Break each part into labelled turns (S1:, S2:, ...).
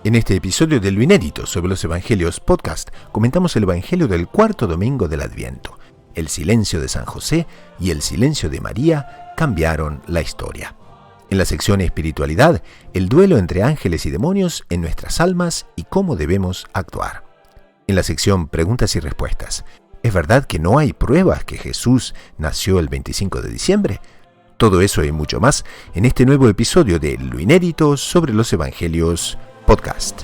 S1: En este episodio de Lo Inédito sobre los Evangelios podcast, comentamos el Evangelio del cuarto domingo del Adviento. El silencio de San José y el silencio de María cambiaron la historia. En la sección Espiritualidad, el duelo entre ángeles y demonios en nuestras almas y cómo debemos actuar. En la sección Preguntas y Respuestas, ¿es verdad que no hay pruebas que Jesús nació el 25 de diciembre? Todo eso y mucho más en este nuevo episodio de Lo Inédito sobre los Evangelios podcast.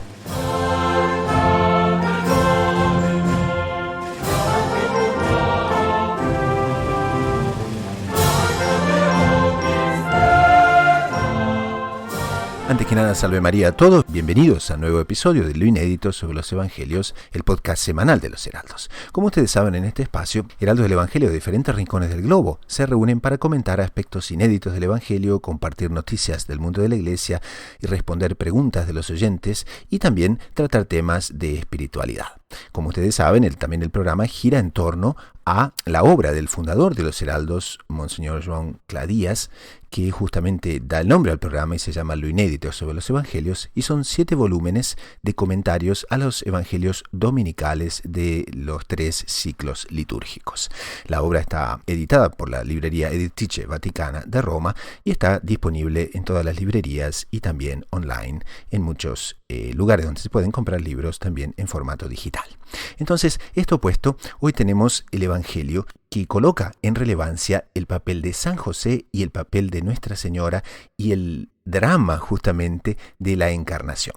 S1: Antes que nada, salve María a todos. Bienvenidos a un nuevo episodio de Lo Inédito sobre los Evangelios, el podcast semanal de los Heraldos. Como ustedes saben, en este espacio, heraldos del Evangelio de diferentes rincones del globo se reúnen para comentar aspectos inéditos del Evangelio, compartir noticias del mundo de la Iglesia y responder preguntas de los oyentes y también tratar temas de espiritualidad. Como ustedes saben, también el programa gira en torno a la obra del fundador de los Heraldos, Monseñor Joan Cladías, que justamente da el nombre al programa y se llama Lo Inédito sobre los Evangelios, y son 7 volúmenes de comentarios a los Evangelios dominicales de los 3 ciclos litúrgicos. La obra está editada por la librería Editrice Vaticana de Roma y está disponible en todas las librerías y también online en muchos lugares donde se pueden comprar libros también en formato digital. Entonces, esto puesto, hoy tenemos el Evangelio que coloca en relevancia el papel de San José y el papel de Nuestra Señora y el drama justamente de la encarnación.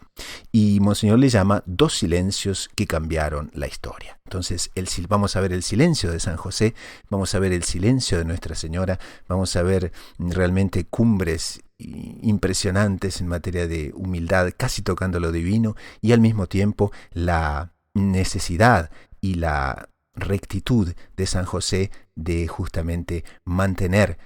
S1: Y Monseñor le llama 2 silencios que cambiaron la historia. Entonces, vamos a ver el silencio de San José, vamos a ver el silencio de Nuestra Señora, vamos a ver realmente cumbres impresionantes en materia de humildad, casi tocando lo divino, y al mismo tiempo la necesidad y la rectitud de San José de justamente mantener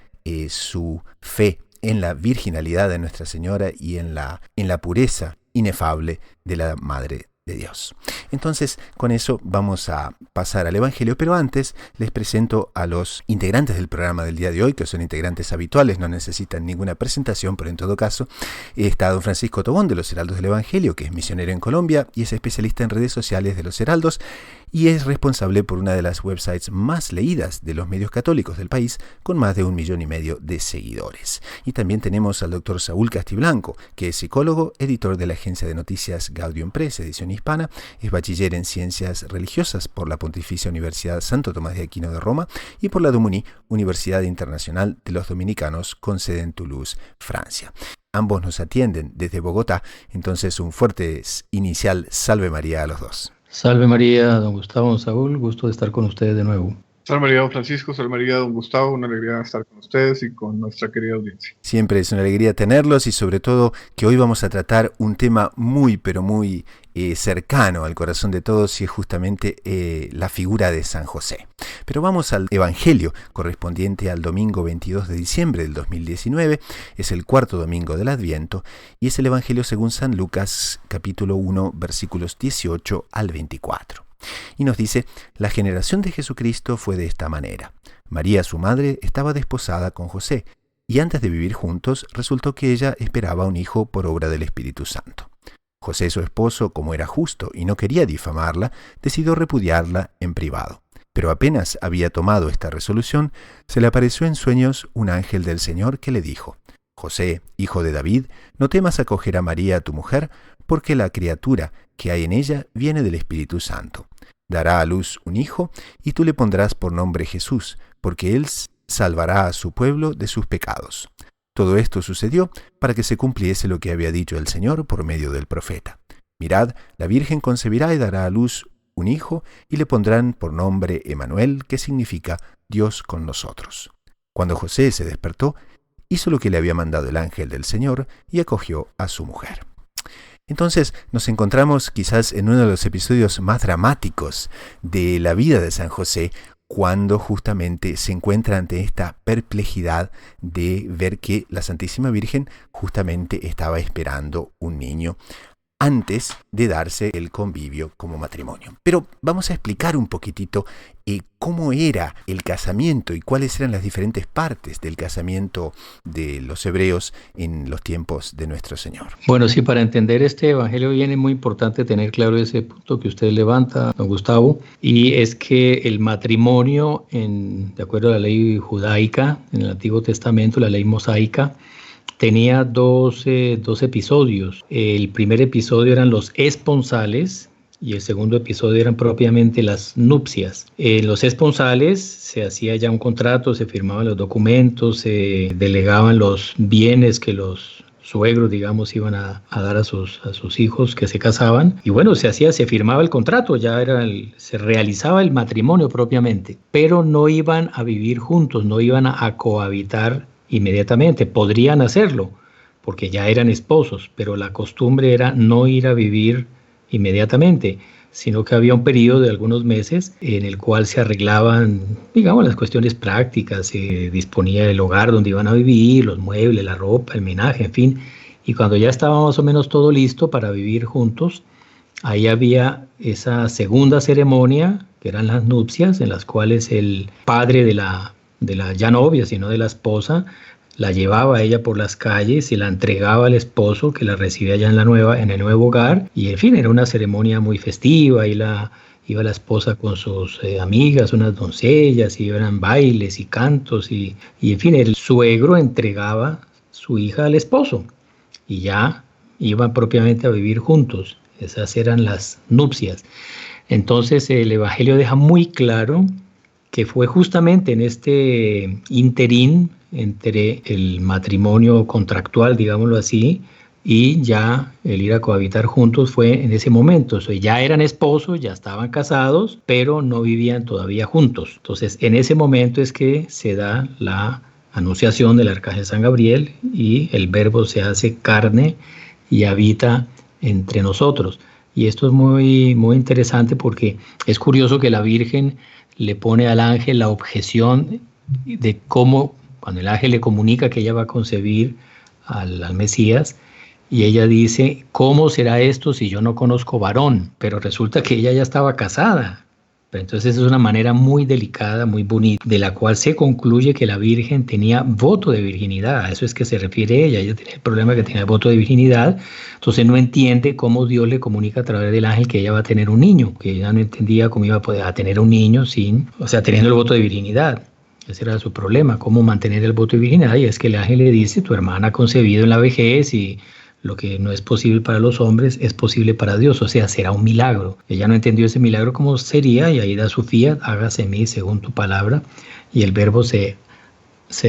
S1: su fe en la virginalidad de Nuestra Señora y en la pureza inefable de la Madre de Dios. Entonces, con eso vamos a pasar al Evangelio, pero antes les presento a los integrantes del programa del día de hoy, que son integrantes habituales, no necesitan ninguna presentación, pero en todo caso está don Francisco Tobón de los Heraldos del Evangelio, que es misionero en Colombia y es especialista en redes sociales de los Heraldos y es responsable por una de las websites más leídas de los medios católicos del país, con más de 1,5 millones de seguidores. Y también tenemos al doctor Saúl Castiblanco, que es psicólogo, editor de la agencia de noticias Gaudium Press, edición hispana, es bachiller en ciencias religiosas por la Pontificia Universidad Santo Tomás de Aquino de Roma y por la DOMUNI, Universidad Internacional de los Dominicanos, con sede en Toulouse, Francia. Ambos nos atienden desde Bogotá, entonces un fuerte inicial Salve María a los dos.
S2: Salve María, don Gustavo, don Saúl, gusto de estar con ustedes de nuevo.
S3: Salve María, don Francisco, salve María, don Gustavo, una alegría estar con ustedes y con nuestra querida audiencia.
S1: Siempre es una alegría tenerlos y sobre todo que hoy vamos a tratar un tema muy pero muy cercano al corazón de todos y es justamente la figura de San José. Pero vamos al Evangelio correspondiente al domingo 22 de diciembre del 2019, es el cuarto domingo del Adviento y es el Evangelio según San Lucas capítulo 1 versículos 18 al 24. Y nos dice, la generación de Jesucristo fue de esta manera. María, su madre, estaba desposada con José, y antes de vivir juntos, resultó que ella esperaba un hijo por obra del Espíritu Santo. José, su esposo, como era justo y no quería difamarla, decidió repudiarla en privado. Pero apenas había tomado esta resolución, se le apareció en sueños un ángel del Señor que le dijo, José, hijo de David, no temas acoger a María, tu mujer, porque la criatura que hay en ella viene del Espíritu Santo. Dará a luz un hijo, y tú le pondrás por nombre Jesús, porque él salvará a su pueblo de sus pecados. Todo esto sucedió para que se cumpliese lo que había dicho el Señor por medio del profeta. Mirad, la Virgen concebirá y dará a luz un hijo, y le pondrán por nombre Emmanuel, que significa Dios con nosotros. Cuando José se despertó, hizo lo que le había mandado el ángel del Señor y acogió a su mujer. Entonces nos encontramos quizás en uno de los episodios más dramáticos de la vida de San José, cuando justamente se encuentra ante esta perplejidad de ver que la Santísima Virgen justamente estaba esperando un niño antes de darse el convivio como matrimonio. Pero vamos a explicar un poquitito cómo era el casamiento y cuáles eran las diferentes partes del casamiento de los hebreos en los tiempos de nuestro Señor.
S2: Bueno, sí, para entender este evangelio bien es muy importante tener claro ese punto que usted levanta, don Gustavo, y es que el matrimonio, de acuerdo a la ley judaica, en el Antiguo Testamento, la ley mosaica, tenía dos episodios. El primer episodio eran los esponsales y el segundo episodio eran propiamente las nupcias. En los esponsales se hacía ya un contrato, se firmaban los documentos, se delegaban los bienes que los suegros, digamos, iban a dar a sus hijos que se casaban. Y bueno, se firmaba el contrato, se realizaba el matrimonio propiamente, pero no iban a vivir juntos, no iban a cohabitar inmediatamente. Podrían hacerlo porque ya eran esposos, pero la costumbre era no ir a vivir inmediatamente, sino que había un periodo de algunos meses en el cual se arreglaban, digamos, las cuestiones prácticas, se disponía del hogar donde iban a vivir, los muebles, la ropa, el menaje, en fin, y cuando ya estaba más o menos todo listo para vivir juntos, ahí había esa segunda ceremonia, que eran las nupcias, en las cuales el padre de la ya novia, sino de la esposa, la llevaba a ella por las calles y la entregaba al esposo, que la recibía ya en el nuevo hogar, y en fin, era una ceremonia muy festiva, y iba la esposa con sus amigas, unas doncellas, y eran bailes y cantos, y en fin, el suegro entregaba su hija al esposo, y ya iban propiamente a vivir juntos. Esas eran las nupcias. Entonces el Evangelio deja muy claro que fue justamente en este interín entre el matrimonio contractual, digámoslo así, y ya el ir a cohabitar juntos fue en ese momento. O sea, ya eran esposos, ya estaban casados, pero no vivían todavía juntos. Entonces, en ese momento es que se da la anunciación del arcángel San Gabriel y el Verbo se hace carne y habita entre nosotros. Y esto es muy, muy interesante porque es curioso que la Virgen le pone al ángel la objeción de cómo, cuando el ángel le comunica que ella va a concebir al Mesías, y ella dice, ¿cómo será esto si yo no conozco varón? Pero resulta que ella ya estaba casada. Pero entonces es una manera muy delicada, muy bonita, de la cual se concluye que la Virgen tenía voto de virginidad. A eso es que se refiere ella tenía el problema que tenía voto de virginidad. Entonces no entiende cómo Dios le comunica a través del ángel que ella va a tener un niño, que ella no entendía cómo iba a poder tener un niño teniendo el voto de virginidad. Ese era su problema, cómo mantener el voto de virginidad. Y es que el ángel le dice, tu hermana ha concebido en la vejez y lo que no es posible para los hombres es posible para Dios, o sea, será un milagro. Ella no entendió ese milagro cómo sería, y ahí da su fiat, hágase en mí según tu palabra, y el Verbo se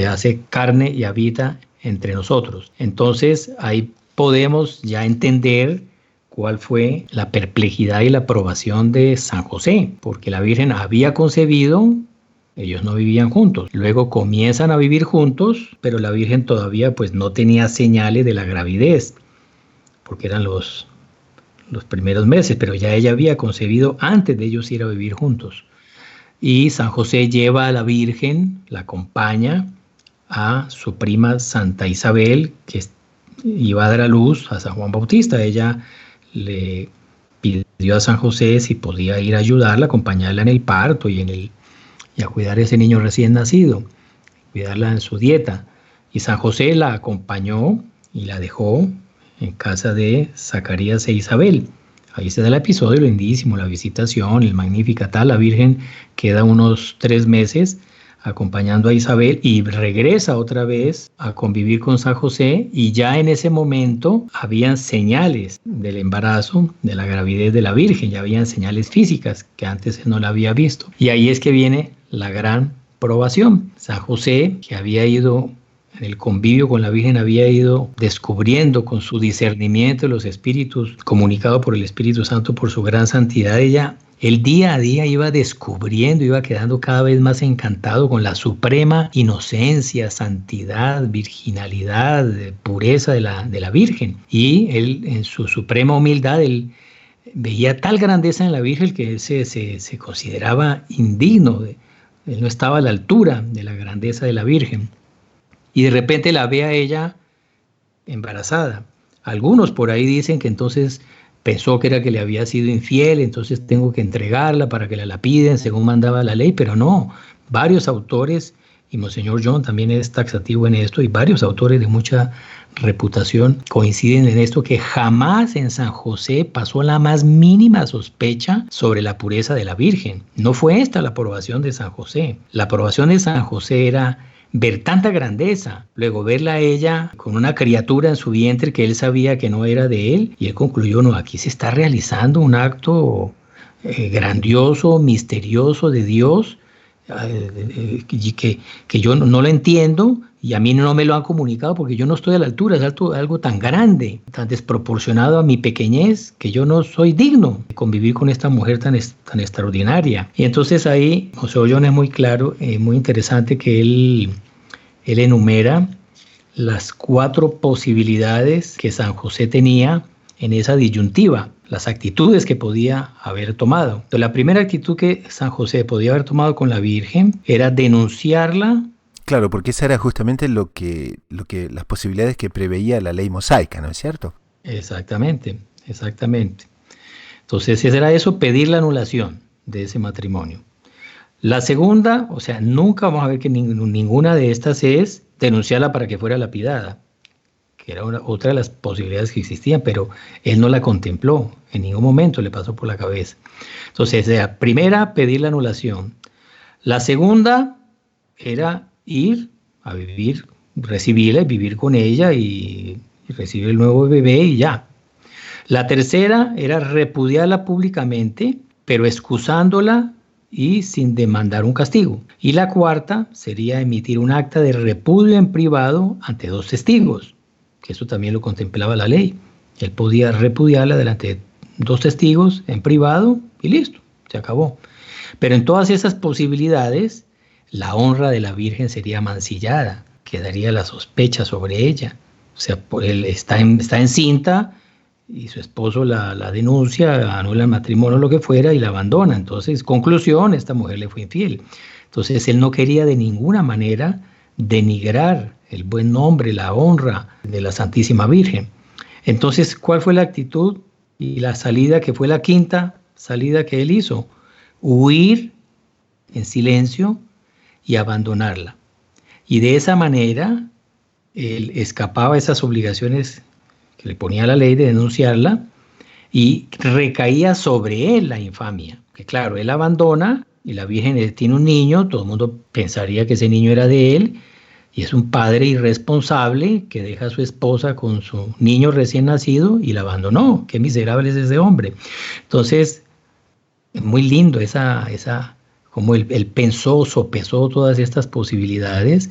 S2: hace carne y habita entre nosotros. Entonces, ahí podemos ya entender cuál fue la perplejidad y la aprobación de San José, porque la Virgen había concebido, ellos no vivían juntos. Luego comienzan a vivir juntos, pero la Virgen todavía pues no tenía señales de la gravidez, porque eran los primeros meses, pero ya ella había concebido antes de ellos ir a vivir juntos. Y San José lleva a la Virgen, la acompaña a su prima Santa Isabel, que iba a dar a luz a San Juan Bautista. Ella le pidió a San José si podía ir a ayudarla, acompañarla en el parto y a cuidar a ese niño recién nacido, cuidarla en su dieta. Y San José la acompañó y la dejó en casa de Zacarías e Isabel. Ahí se da el episodio lindísimo, la visitación, el Magnificat. La Virgen queda unos 3 meses acompañando a Isabel y regresa otra vez a convivir con San José, y ya en ese momento habían señales del embarazo, de la gravidez de la Virgen, ya habían señales físicas que antes no la había visto. Y ahí es que viene la gran probación. San José, que había ido en el convivio con la Virgen, había ido descubriendo con su discernimiento de los espíritus, comunicado por el Espíritu Santo por su gran santidad, el día a día iba descubriendo, iba quedando cada vez más encantado con la suprema inocencia, santidad, virginalidad, pureza de la Virgen. Y él, en su suprema humildad, él veía tal grandeza en la Virgen que él se consideraba indigno. Él no estaba a la altura de la grandeza de la Virgen. Y de repente la ve a ella embarazada. Algunos por ahí dicen que entonces pensó que era que le había sido infiel, entonces tengo que entregarla para que la lapiden según mandaba la ley, pero no, varios autores, y Monseñor John también es taxativo en esto, y varios autores de mucha reputación coinciden en esto, que jamás en San José pasó la más mínima sospecha sobre la pureza de la Virgen. No fue esta la aprobación de San José. La aprobación de San José era ver tanta grandeza, luego verla a ella con una criatura en su vientre que él sabía que no era de él, y él concluyó, no, aquí se está realizando un acto grandioso, misterioso de Dios, que yo no lo entiendo y a mí no me lo han comunicado porque yo no estoy a la altura, es algo tan grande, tan desproporcionado a mi pequeñez, que yo no soy digno de convivir con esta mujer tan extraordinaria. Y entonces ahí José Ollón es muy claro, muy interesante que él enumera las 4 posibilidades que San José tenía en esa disyuntiva, las actitudes que podía haber tomado. Entonces, la primera actitud que San José podía haber tomado con la Virgen era denunciarla.
S1: Claro, porque esa era justamente las posibilidades que preveía la ley mosaica, ¿no es cierto?
S2: Exactamente. Entonces, era eso, pedir la anulación de ese matrimonio. La segunda, o sea, nunca vamos a ver que ninguna de estas es denunciarla para que fuera lapidada, que era otra de las posibilidades que existían, pero él no la contempló, en ningún momento le pasó por la cabeza. Entonces, la primera, pedir la anulación. La segunda era ir a vivir, recibirla y vivir con ella y recibir el nuevo bebé y ya. La tercera era repudiarla públicamente, pero excusándola y sin demandar un castigo. Y la cuarta sería emitir un acta de repudio en privado ante 2 testigos, que eso también lo contemplaba la ley. Él podía repudiarla delante de 2 testigos en privado y listo, se acabó. Pero en todas esas posibilidades, la honra de la Virgen sería mancillada, quedaría la sospecha sobre ella. O sea, él está encinta y su esposo la denuncia, anula el matrimonio o lo que fuera y la abandona. Entonces, conclusión, esta mujer le fue infiel. Entonces, él no quería de ninguna manera denigrar el buen nombre, la honra de la Santísima Virgen. Entonces, ¿cuál fue la actitud y la salida, que fue la quinta salida que él hizo? Huir en silencio y abandonarla. Y de esa manera, él escapaba a esas obligaciones que le ponía la ley de denunciarla y recaía sobre él la infamia. Que claro, él abandona y la Virgen tiene un niño, todo el mundo pensaría que ese niño era de él, y es un padre irresponsable que deja a su esposa con su niño recién nacido y la abandonó. Qué miserable es ese hombre. Entonces, es muy lindo como él pensó, sopesó todas estas posibilidades,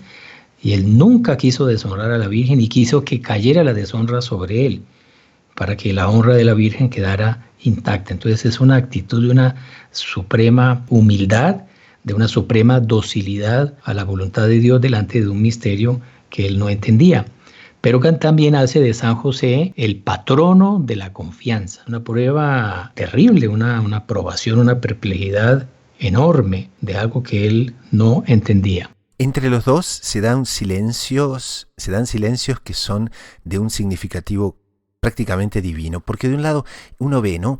S2: y él nunca quiso deshonrar a la Virgen y quiso que cayera la deshonra sobre él para que la honra de la Virgen quedara intacta. Entonces es una actitud de una suprema humildad, de una suprema docilidad a la voluntad de Dios delante de un misterio que él no entendía. Pero también hace de San José el patrono de la confianza. Una prueba terrible, una probación, una perplejidad enorme de algo que él no entendía.
S1: Entre los dos se dan silencios que son de un significativo prácticamente divino, porque de un lado uno ve, ¿no?,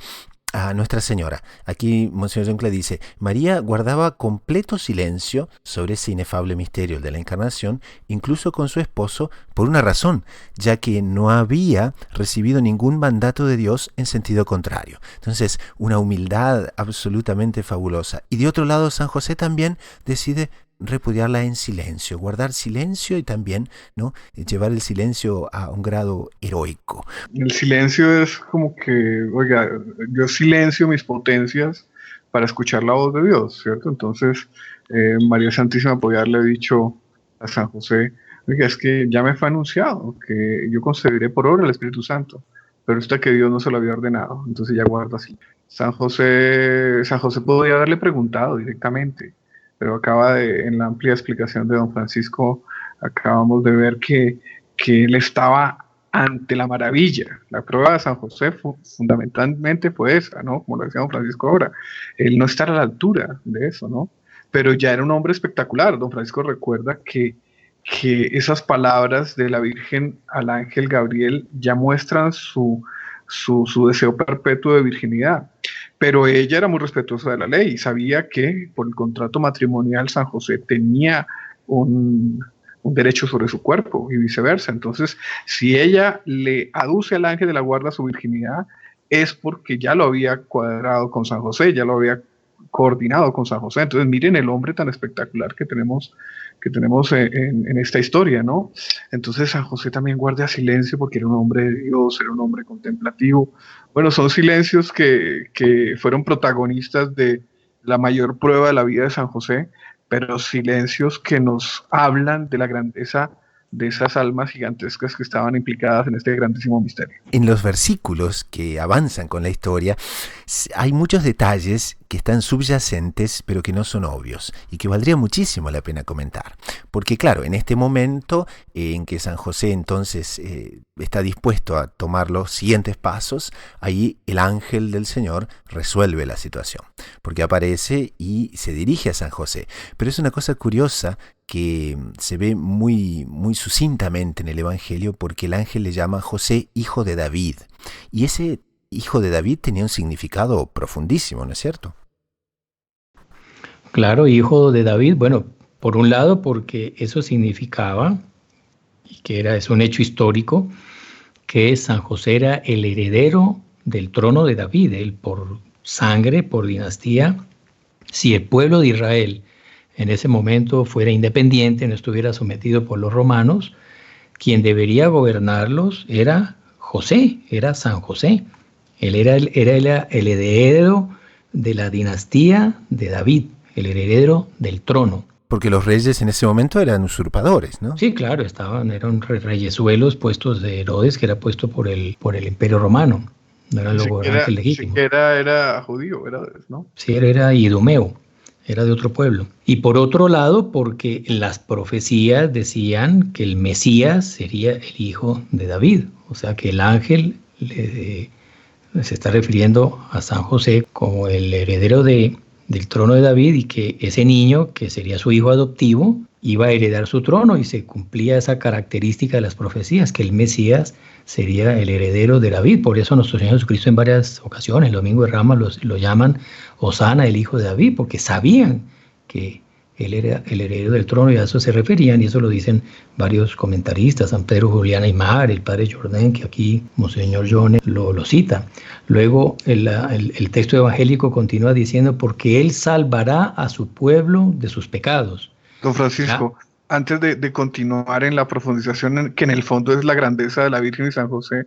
S1: a Nuestra Señora. Aquí Monseñor Yoncla dice: María guardaba completo silencio sobre ese inefable misterio de la Encarnación, incluso con su esposo, por una razón, ya que no había recibido ningún mandato de Dios en sentido contrario. Entonces, una humildad absolutamente fabulosa. Y de otro lado, San José también decide repudiarla en silencio, guardar silencio y también, ¿no?, llevar el silencio a un grado heroico.
S3: El silencio es como que, oiga, yo silencio mis potencias para escuchar la voz de Dios, ¿cierto? Entonces, María Santísima podía haberle dicho a San José: oiga, es que ya me fue anunciado que yo concebiré por obra el Espíritu Santo, pero está que Dios no se lo había ordenado, entonces ya guarda así. San José podía haberle preguntado directamente, pero en la amplia explicación de don Francisco, acabamos de ver que él estaba ante la maravilla. La prueba de San José fundamentalmente fue esa, ¿no? Como lo decía don Francisco ahora, él no está a la altura de eso, ¿no? Pero ya era un hombre espectacular. Don Francisco recuerda que esas palabras de la Virgen al ángel Gabriel ya muestran su su deseo perpetuo de virginidad. Pero ella era muy respetuosa de la ley y sabía que por el contrato matrimonial San José tenía un derecho sobre su cuerpo y viceversa. Entonces, si ella le aduce al ángel de la guarda su virginidad, es porque ya lo había cuadrado con San José, ya lo había coordinado con San José. Entonces, miren el hombre tan espectacular que tenemos en esta historia, ¿no? Entonces, San José también guarda silencio porque era un hombre de Dios, era un hombre contemplativo. Bueno, son silencios que fueron protagonistas de la mayor prueba de la vida de San José, pero silencios que nos hablan de la grandeza de esas almas gigantescas que estaban implicadas en este grandísimo misterio.
S1: En los versículos que avanzan con la historia hay muchos detalles que están subyacentes pero que no son obvios y que valdría muchísimo la pena comentar. Porque claro, en este momento en que San José entonces está dispuesto a tomar los siguientes pasos, ahí el ángel del Señor resuelve la situación, porque aparece y se dirige a San José. Pero es una cosa curiosa que se ve muy, muy sucintamente en el Evangelio, porque el ángel le llama José, hijo de David. Y ese hijo de David tenía un significado profundísimo, ¿no es cierto?
S2: Claro, hijo de David, bueno, por un lado porque eso significaba, y que es un hecho histórico, que San José era el heredero del trono de David, él por sangre, por dinastía. Si el pueblo de Israel en ese momento fuera independiente, no estuviera sometido por los romanos, quien debería gobernarlos era José, era San José. Él era el heredero de la dinastía de David, el heredero del trono.
S1: Porque los reyes en ese momento eran usurpadores, ¿no?
S2: Sí, claro, eran reyesuelos puestos de Herodes, que era puesto por el Imperio Romano. No eran los gobernantes legítimos.
S3: Era judío, ¿no?
S2: Sí, era idumeo. Era de otro pueblo. Y por otro lado, porque las profecías decían que el Mesías sería el hijo de David. O sea que el ángel se está refiriendo a San José como el heredero del trono de David, y que ese niño, que sería su hijo adoptivo, iba a heredar su trono, y se cumplía esa característica de las profecías, que el Mesías sería el heredero de David. Por eso nuestro Señor Jesucristo en varias ocasiones, el Domingo de Ramos, lo llaman Hosana, el hijo de David, porque sabían que él era el heredero del trono, y a eso se referían, y eso lo dicen varios comentaristas, San Pedro Julián Aymar, el padre Jourdain, que aquí Monseñor Jones lo cita. Luego el texto evangélico continúa diciendo, porque él salvará a su pueblo de sus pecados.
S3: Don Francisco, antes de continuar en la profundización, que en el fondo es la grandeza de la Virgen y San José,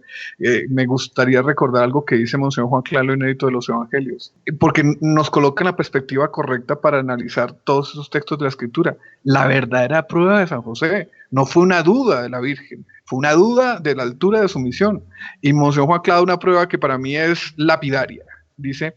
S3: me gustaría recordar algo que dice Monseñor Juan Claro, inédito de los Evangelios, porque nos coloca en la perspectiva correcta para analizar todos esos textos de la Escritura. La verdadera prueba de San José no fue una duda de la Virgen, fue una duda de la altura de su misión. Y Monseñor Juan Claro, una prueba que para mí es lapidaria, dice: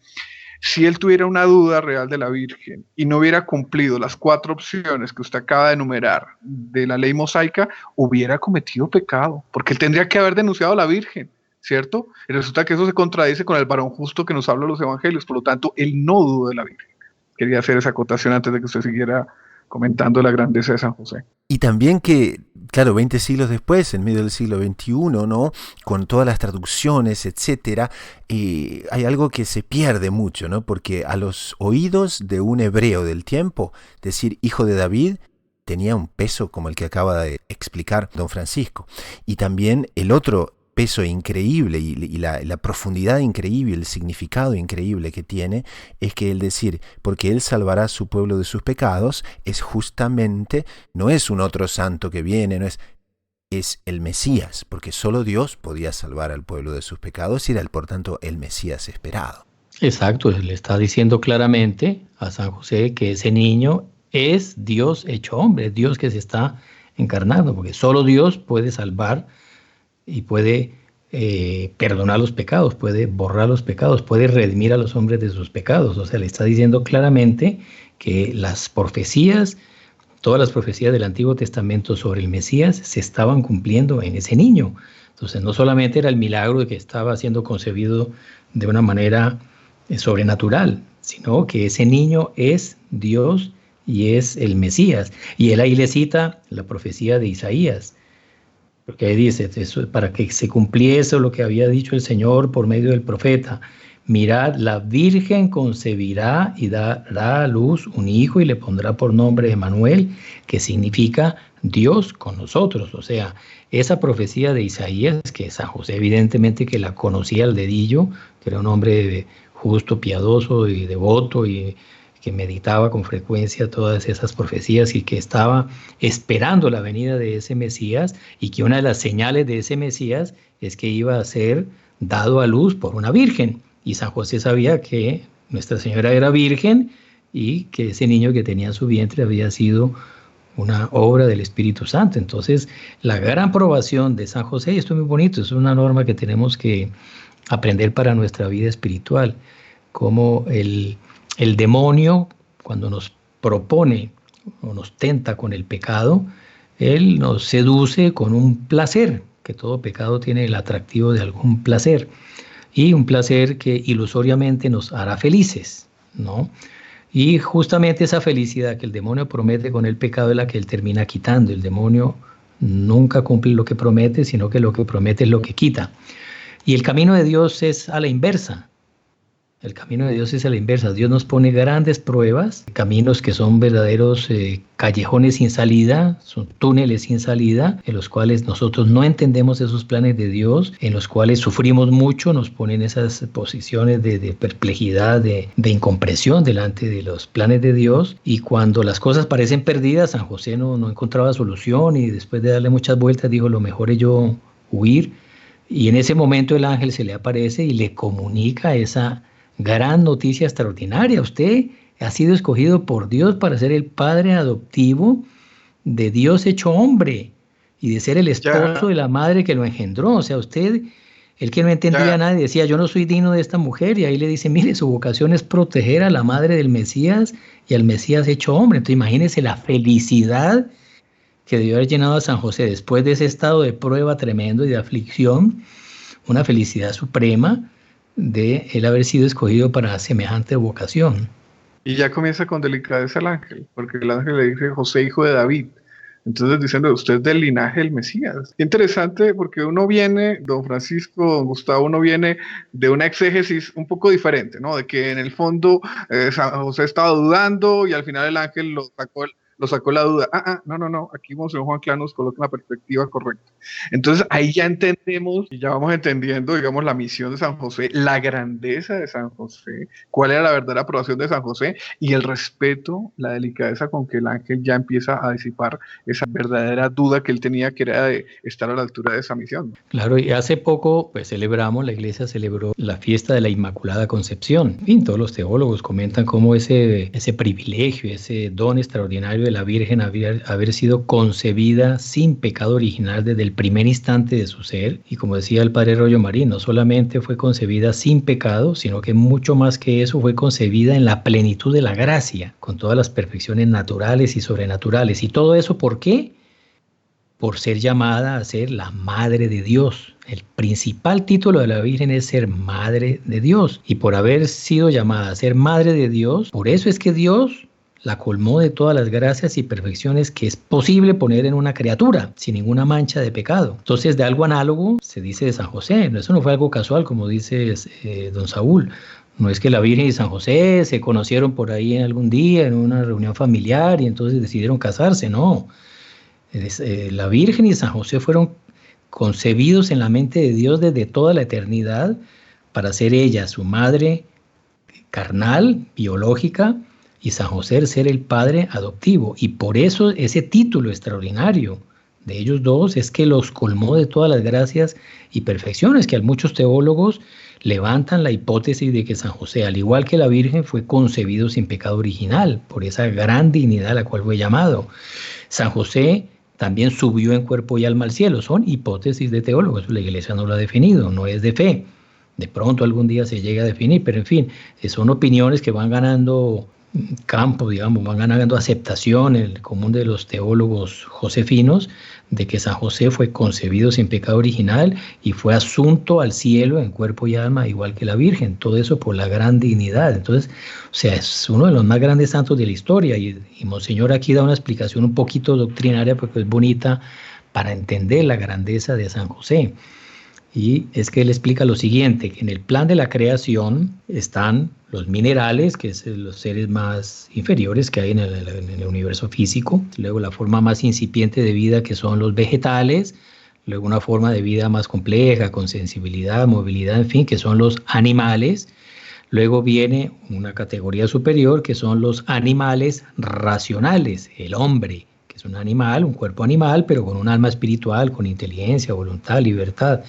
S3: si él tuviera una duda real de la Virgen y no hubiera cumplido las 4 opciones que usted acaba de enumerar de la ley mosaica, hubiera cometido pecado, porque él tendría que haber denunciado a la Virgen, ¿cierto? Y resulta que eso se contradice con el varón justo que nos habla los evangelios. Por lo tanto, él no dudó de la Virgen. Quería hacer esa acotación antes de que usted siguiera comentando la grandeza de San José.
S1: Y también que, claro, 20 siglos después, en medio del siglo XXI, ¿no?, con todas las traducciones, etcétera, hay algo que se pierde mucho, ¿no? Porque a los oídos de un hebreo del tiempo, decir hijo de David tenía un peso como el que acaba de explicar don Francisco. Y también el otro peso increíble y la profundidad increíble, el significado increíble que tiene, es que el decir, porque él salvará a su pueblo de sus pecados, es justamente, no es un otro santo que viene, es el Mesías, porque solo Dios podía salvar al pueblo de sus pecados y era, por tanto, el Mesías esperado.
S2: Exacto, le está diciendo claramente a San José que ese niño es Dios hecho hombre, Dios que se está encarnando, porque solo Dios puede salvar y puede perdonar los pecados, puede borrar los pecados, puede redimir a los hombres de sus pecados. O sea, le está diciendo claramente que las profecías, todas las profecías del Antiguo Testamento sobre el Mesías se estaban cumpliendo en ese niño. Entonces, no solamente era el milagro de que estaba siendo concebido de una manera sobrenatural, sino que ese niño es Dios y es el Mesías. Y él ahí le cita la profecía de Isaías, Porque ahí dice, eso, para que se cumpliese lo que había dicho el Señor por medio del profeta. Mirad, la Virgen concebirá y dará a luz un hijo y le pondrá por nombre Emmanuel, que significa Dios con nosotros. O sea, esa profecía de Isaías, que San José evidentemente que la conocía al dedillo, que era un hombre justo, piadoso y devoto y que meditaba con frecuencia todas esas profecías y que estaba esperando la venida de ese Mesías, y que una de las señales de ese Mesías es que iba a ser dado a luz por una virgen. Y San José sabía que Nuestra Señora era virgen y que ese niño que tenía en su vientre había sido una obra del Espíritu Santo. Entonces, la gran aprobación de San José, y esto es muy bonito, es una norma que tenemos que aprender para nuestra vida espiritual, como el demonio, cuando nos propone o nos tenta con el pecado, él nos seduce con un placer, que todo pecado tiene el atractivo de algún placer, y un placer que ilusoriamente nos hará felices, ¿no? Y justamente esa felicidad que el demonio promete con el pecado es la que él termina quitando. El demonio nunca cumple lo que promete, sino que lo que promete es lo que quita. Y el camino de Dios es a la inversa. El camino de Dios es a la inversa. Dios nos pone grandes pruebas, caminos que son verdaderos callejones sin salida, son túneles sin salida, en los cuales nosotros no entendemos esos planes de Dios, en los cuales sufrimos mucho, nos ponen esas posiciones de perplejidad, de incomprensión delante de los planes de Dios. Y cuando las cosas parecen perdidas, San José no encontraba solución, y después de darle muchas vueltas dijo, lo mejor es yo huir. Y en ese momento el ángel se le aparece y le comunica esa gran noticia extraordinaria. Usted ha sido escogido por Dios para ser el padre adoptivo de Dios hecho hombre y de ser el esposo de la madre que lo engendró. O sea, usted, el que no entendía nada, decía, yo no soy digno de esta mujer, y ahí le dice, mire, su vocación es proteger a la madre del Mesías y al Mesías hecho hombre. Entonces imagínese la felicidad que debió haber llenado a San José después de ese estado de prueba tremendo y de aflicción, una felicidad suprema de él haber sido escogido para semejante vocación.
S3: Y ya comienza con delicadeza el ángel, porque el ángel le dice, José, hijo de David. Entonces diciendo, usted es del linaje del Mesías. Interesante, porque uno viene, don Francisco, don Gustavo, uno viene de una exégesis un poco diferente, ¿no? De que en el fondo San José estaba dudando y al final el ángel lo sacó la duda. No. Aquí Monseñor Juan Clan nos coloca una perspectiva correcta. Entonces ahí ya entendemos y ya vamos entendiendo, digamos, la misión de San José, la grandeza de San José, cuál era la verdadera aprobación de San José y el respeto, la delicadeza con que el ángel ya empieza a disipar esa verdadera duda que él tenía, que era de estar a la altura de esa misión.
S2: Claro, y hace poco pues la iglesia celebró la fiesta de la Inmaculada Concepción. En fin, todos los teólogos comentan cómo ese privilegio, ese don extraordinario de la Virgen haber sido concebida sin pecado original desde el primer instante de su ser. Y como decía el padre Rollo Marín, no solamente fue concebida sin pecado, sino que mucho más que eso, fue concebida en la plenitud de la gracia, con todas las perfecciones naturales y sobrenaturales. ¿Y todo eso por qué? Por ser llamada a ser la Madre de Dios. El principal título de la Virgen es ser Madre de Dios. Y por haber sido llamada a ser Madre de Dios, por eso es que Dios la colmó de todas las gracias y perfecciones que es posible poner en una criatura, sin ninguna mancha de pecado. Entonces, de algo análogo se dice de San José. Eso no fue algo casual, como dice don Saúl. No es que la Virgen y San José se conocieron por ahí en algún día, en una reunión familiar, y entonces decidieron casarse. No. La Virgen y San José fueron concebidos en la mente de Dios desde toda la eternidad para ser ella su madre carnal, biológica, y San José ser el padre adoptivo. Y por eso ese título extraordinario de ellos dos es que los colmó de todas las gracias y perfecciones, que a muchos teólogos levantan la hipótesis de que San José, al igual que la Virgen, fue concebido sin pecado original, por esa gran dignidad a la cual fue llamado. San José también subió en cuerpo y alma al cielo. Son hipótesis de teólogos, la Iglesia no lo ha definido, no es de fe. De pronto algún día se llega a definir, pero en fin, son opiniones que van ganando campo, digamos, van ganando aceptación en el común de los teólogos josefinos, de que San José fue concebido sin pecado original y fue asunto al cielo en cuerpo y alma, igual que la Virgen. Todo eso por la gran dignidad. Entonces, o sea, es uno de los más grandes santos de la historia, y Monseñor aquí da una explicación un poquito doctrinaria, porque es bonita, para entender la grandeza de San José. Y es que él explica lo siguiente, que en el plan de la creación están los minerales, que son los seres más inferiores que hay en el universo físico, luego la forma más incipiente de vida, que son los vegetales, luego una forma de vida más compleja, con sensibilidad, movilidad, en fin, que son los animales. Luego viene una categoría superior, que son los animales racionales, el hombre, que es un animal, un cuerpo animal, pero con un alma espiritual, con inteligencia, voluntad, libertad.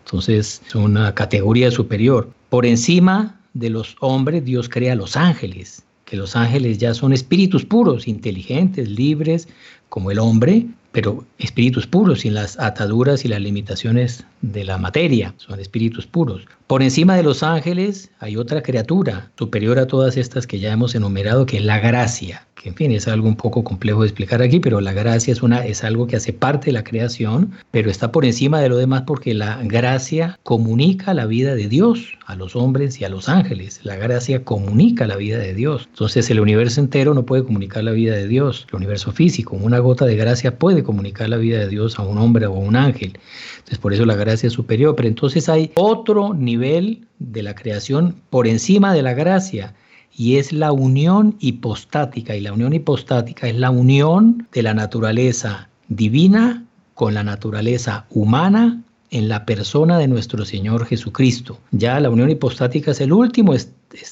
S2: Entonces, es una categoría superior. Por encima de los hombres, Dios crea los ángeles, que los ángeles ya son espíritus puros, inteligentes, libres, como el hombre, pero espíritus puros, sin las ataduras y las limitaciones de la materia, son espíritus puros. Por encima de los ángeles hay otra criatura superior a todas estas que ya hemos enumerado, que es la gracia, que en fin es algo un poco complejo de explicar aquí, pero la gracia es algo que hace parte de la creación, pero está por encima de lo demás porque la gracia comunica la vida de Dios a los hombres y a los ángeles. La gracia comunica la vida de Dios. Entonces el universo entero no puede comunicar la vida de Dios, el universo físico. Una gota de gracia puede comunicar la vida de Dios a un hombre o a un ángel. Entonces por eso la gracia es superior, pero entonces hay otro nivel de la creación por encima de la gracia, y es la unión hipostática, y la unión hipostática es la unión de la naturaleza divina con la naturaleza humana en la persona de nuestro Señor Jesucristo. Ya la unión hipostática es el último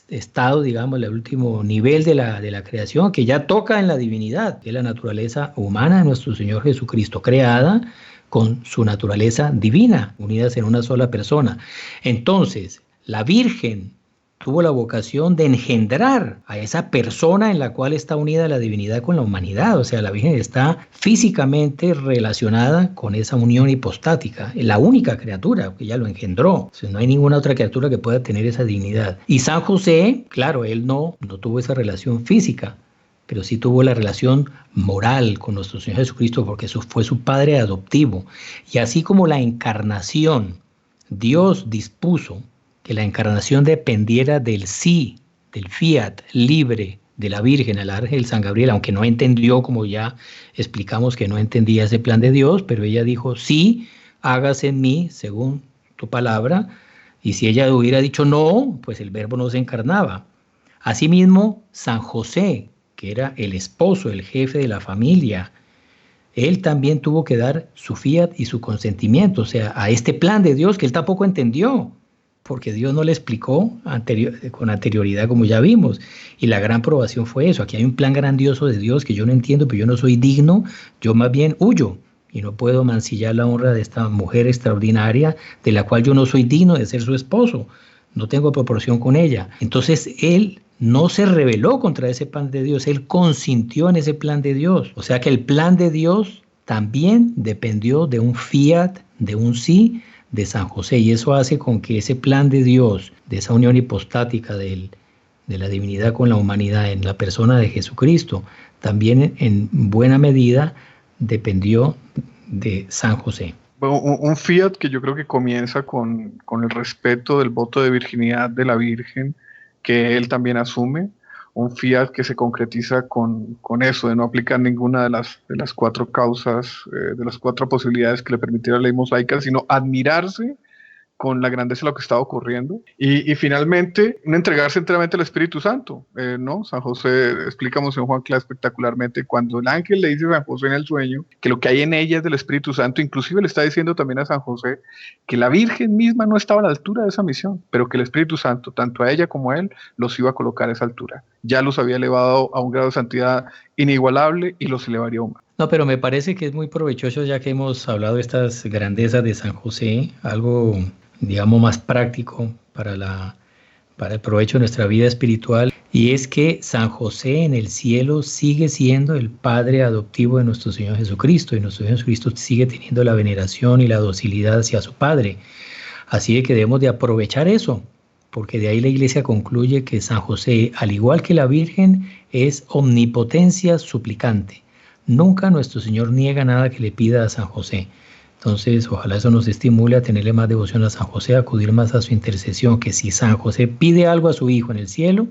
S2: estado, digamos, el último nivel de la creación, que ya toca en la divinidad, que es la naturaleza humana de nuestro Señor Jesucristo, creada con su naturaleza divina, unidas en una sola persona. Entonces, la Virgen tuvo la vocación de engendrar a esa persona en la cual está unida la divinidad con la humanidad. O sea, la Virgen está físicamente relacionada con esa unión hipostática. Es la única criatura que ella lo engendró. O sea, no hay ninguna otra criatura que pueda tener esa dignidad. Y San José, claro, él no tuvo esa relación física, pero sí tuvo la relación moral con nuestro Señor Jesucristo, porque eso fue su padre adoptivo. Y así como la encarnación, Dios dispuso que la encarnación dependiera del sí, del fiat libre de la Virgen al ángel San Gabriel, aunque no entendió, como ya explicamos que no entendía ese plan de Dios, pero ella dijo, sí, hágase en mí según tu palabra, y si ella hubiera dicho no, pues el verbo no se encarnaba. Asimismo, San José, que era el esposo, el jefe de la familia, él también tuvo que dar su fiat y su consentimiento, o sea, a este plan de Dios que él tampoco entendió, porque Dios no le explicó con anterioridad, como ya vimos, y la gran probación fue eso. Aquí hay un plan grandioso de Dios que yo no entiendo, pero yo no soy digno, yo más bien huyo, y no puedo mancillar la honra de esta mujer extraordinaria, de la cual yo no soy digno de ser su esposo, no tengo proporción con ella. Entonces él no se rebeló contra ese plan de Dios, él consintió en ese plan de Dios. O sea que el plan de Dios también dependió de un fiat, de un sí, de San José, y eso hace con que ese plan de Dios, de esa unión hipostática de la divinidad con la humanidad en la persona de Jesucristo, también en buena medida dependió de San José.
S3: Bueno, un fiat que yo creo que comienza con el respeto del voto de virginidad de la Virgen, que él también asume, un fiat que se concretiza con eso, de no aplicar ninguna de las cuatro causas, de las cuatro posibilidades que le permitiera la ley mosaica, sino admirarse con la grandeza de lo que estaba ocurriendo, y finalmente entregarse enteramente al Espíritu Santo, ¿no? San José, explicamos en Juan Clas espectacularmente, cuando el ángel le dice a San José en el sueño que lo que hay en ella es del Espíritu Santo, inclusive le está diciendo también a San José que la Virgen misma no estaba a la altura de esa misión, pero que el Espíritu Santo, tanto a ella como a él, los iba a colocar a esa altura. Ya los había elevado a un grado de santidad inigualable y los elevaría aún más.
S2: No, pero me parece que es muy provechoso, ya que hemos hablado de estas grandezas de San José, algo, digamos, más práctico para el provecho de nuestra vida espiritual, y es que San José en el cielo sigue siendo el Padre adoptivo de nuestro Señor Jesucristo, y nuestro Señor Jesucristo sigue teniendo la veneración y la docilidad hacia su Padre. Así que debemos de aprovechar eso, porque de ahí la Iglesia concluye que San José, al igual que la Virgen, es omnipotencia suplicante. Nunca nuestro Señor niega nada que le pida a San José. Entonces, ojalá eso nos estimule a tenerle más devoción a San José, a acudir más a su intercesión, que si San José pide algo a su Hijo en el cielo,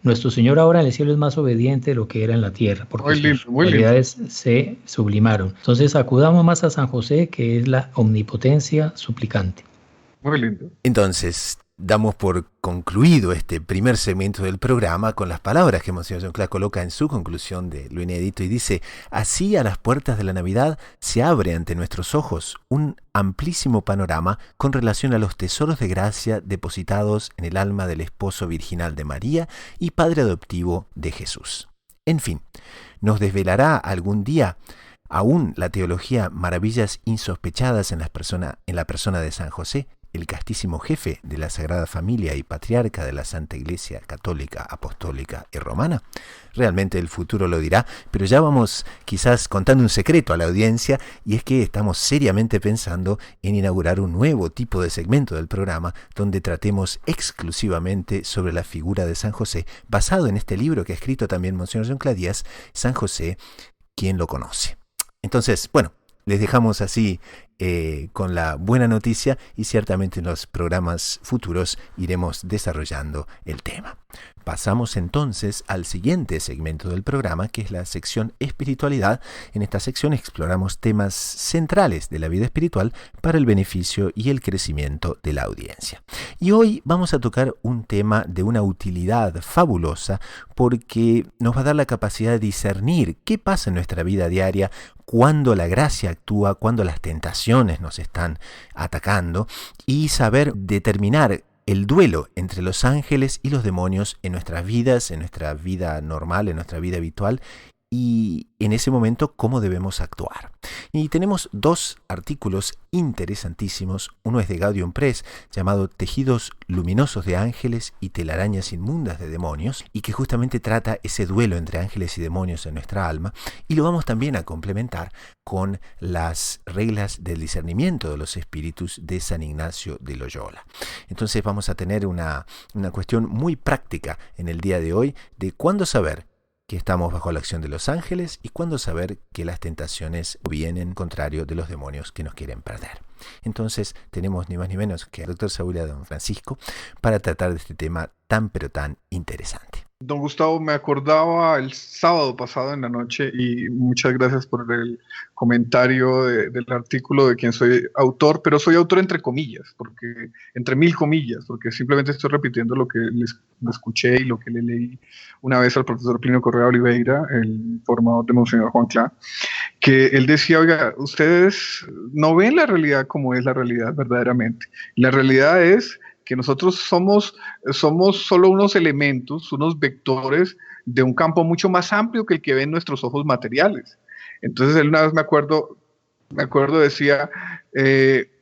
S2: nuestro Señor ahora en el cielo es más obediente de lo que era en la tierra, porque sus cualidades se sublimaron. Entonces, acudamos más a San José, que es la omnipotencia suplicante.
S3: Muy lindo.
S1: Entonces, damos por concluido este primer segmento del programa con las palabras que Monseñor John Clark coloca en su conclusión de lo inédito y dice: así, a las puertas de la Navidad se abre ante nuestros ojos un amplísimo panorama con relación a los tesoros de gracia depositados en el alma del esposo virginal de María y padre adoptivo de Jesús. En fin, nos desvelará algún día aún la teología maravillas insospechadas en la persona de San José, el castísimo jefe de la Sagrada Familia y patriarca de la Santa Iglesia Católica, Apostólica y Romana. Realmente el futuro lo dirá, pero ya vamos quizás contando un secreto a la audiencia, y es que estamos seriamente pensando en inaugurar un nuevo tipo de segmento del programa donde tratemos exclusivamente sobre la figura de San José, basado en este libro que ha escrito también Monseñor John Clark Díaz, San José, ¿quién lo conoce? Entonces, bueno, les dejamos así con la buena noticia, y ciertamente en los programas futuros iremos desarrollando el tema. Pasamos entonces al siguiente segmento del programa, que es la sección espiritualidad. En esta sección exploramos temas centrales de la vida espiritual para el beneficio y el crecimiento de la audiencia. Y hoy vamos a tocar un tema de una utilidad fabulosa, porque nos va a dar la capacidad de discernir qué pasa en nuestra vida diaria cuando la gracia actúa, cuando las tentaciones nos están atacando, y saber determinar el duelo entre los ángeles y los demonios en nuestras vidas, en nuestra vida normal, en nuestra vida habitual, y en ese momento cómo debemos actuar. Y tenemos dos artículos interesantísimos. Uno es de Gaudium Press, llamado Tejidos luminosos de ángeles y telarañas inmundas de demonios, y que justamente trata ese duelo entre ángeles y demonios en nuestra alma, y lo vamos también a complementar con las reglas del discernimiento de los espíritus de San Ignacio de Loyola. Entonces vamos a tener una cuestión muy práctica en el día de hoy de cuándo saber que estamos bajo la acción de los ángeles y cuándo saber que las tentaciones vienen contrario de los demonios que nos quieren perder. Entonces tenemos ni más ni menos que al Dr. Saúl y a don Francisco para tratar de este tema tan pero tan interesante.
S3: Don Gustavo, me acordaba el sábado pasado en la noche, y muchas gracias por el comentario del artículo de quien soy autor, pero soy autor entre comillas, porque entre mil comillas, porque simplemente estoy repitiendo lo que le escuché y lo que le leí una vez al profesor Plinio Correa Oliveira, el formador de Monseñor Juan Clark, que él decía: oiga, ustedes no ven la realidad como es la realidad verdaderamente. La realidad es que nosotros somos solo unos elementos, unos vectores de un campo mucho más amplio que el que ven nuestros ojos materiales. Entonces él una vez me acuerdo decía,